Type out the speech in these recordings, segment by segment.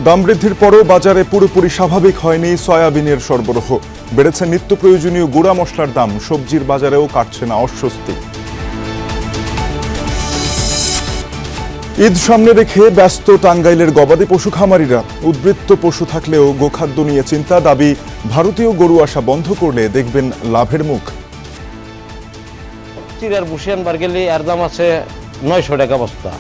দাম বৃদ্ধির পরও বাজারে পুরোপুরি স্বাভাবিক হয়নি সয়াবিনের সরবরাহ। বেড়েছে নিত্য প্রয়োজনীয় গুঁড়া মশলার দাম, সবজির বাজারেও কাটছে না অস্বস্তি। ঈদ সামনে রেখে ব্যস্ত টাঙ্গাইলের গবাদি পশু খামারিরা। উদ্বৃত্ত পশু থাকলেও গোখাদ্য নিয়ে চিন্তা, দাবি ভারতীয় গরু আসা বন্ধ করলে দেখবেন লাভের মুখ। চিরার বসে আনবার গেলে এর দাম আছে 900 টাকা বস্তা।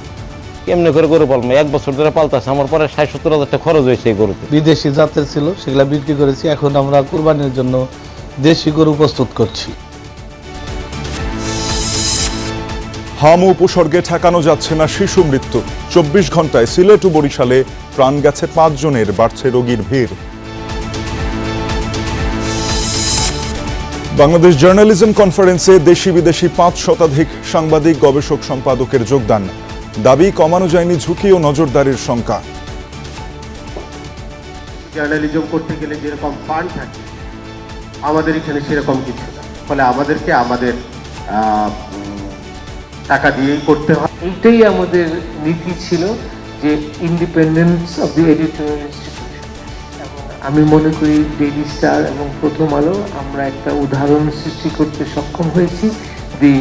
কেমনে করে গরু পালবো? 1 বছর ধরে পালতেছে, আমার পরে 60-70 হাজার টাকা খরচ হয়েছে এই গরুতে। বিদেশি জাতের ছিল, সেগুলা বিক্রি করেছি। এখন আমরা কুরবানির জন্য দেশি গরু প্রস্তুত করছি। হাম উপসর্গে ঠেকানো যাচ্ছে না শিশু মৃত্যু। 24 ঘন্টায় সিলেট ও বরিশালে প্রাণ গেছে 5 জনের, বাড়ছে রোগীর ভিড়। বাংলাদেশ জার্নালিজম কনফারেন্সে দেশি বিদেশি 5 শতাধিক সাংবাদিক, গবেষক, সম্পাদকের যোগদান। দাবি কমানো যায়নি ঝুঁকি ও নজরদারির শঙ্কা। জার্নালিজম করতে গেলে যেরকম ফান্ড থাকে আমাদের এখানে সেরকম কিছু না, ফলে আমাদেরকে আমাদের টাকা দিয়েই করতে হয়। এইটাই আমাদের নীতি ছিল যে independence of the editorial institution. আমি মনে করি ডেইলি স্টার এবং প্রথম আলো আমরা একটা উদাহরণ সৃষ্টি করতে সক্ষম হয়েছি, the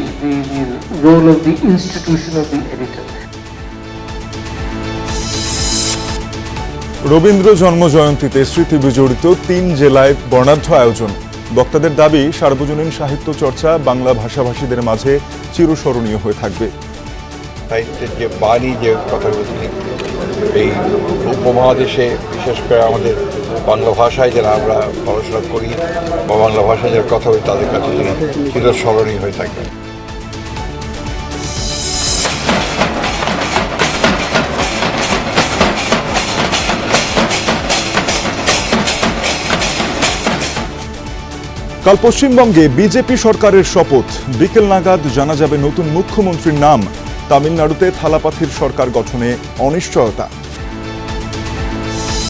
role of the institution of the editor. Rabindra জন্মজয়ন্তীতে স্মৃতি বিজড়িত 3 জেলায় বর্ণাঢ্য আয়োজন। বক্তাদের দাবি সার্বজনীন সাহিত্য চর্চা বাংলা ভাষাভাষীদের মাঝে চিরস্মরণীয় হয়ে থাকবে। সাহিত্যের যে বাণী, যে কথাগুলো তিনি এই উপমহাদেশে বিশেষ করে আমাদের বাংলা ভাষায় যারা আমরা পড়াশোনা করি বা বাংলা ভাষায় যারা কথা বলি তাদের কাছে তিনি চিরস্মরণীয় হয়ে থাকবেন। কাল পশ্চিমবঙ্গে বিজেপি সরকারের শপথ। বিকেল নাগাদ জানা যাবে নতুন মুখ্যমন্ত্রীর নাম। তামিলনাড়ুতে থালাপাথির সরকার গঠনে অনিশ্চয়তা।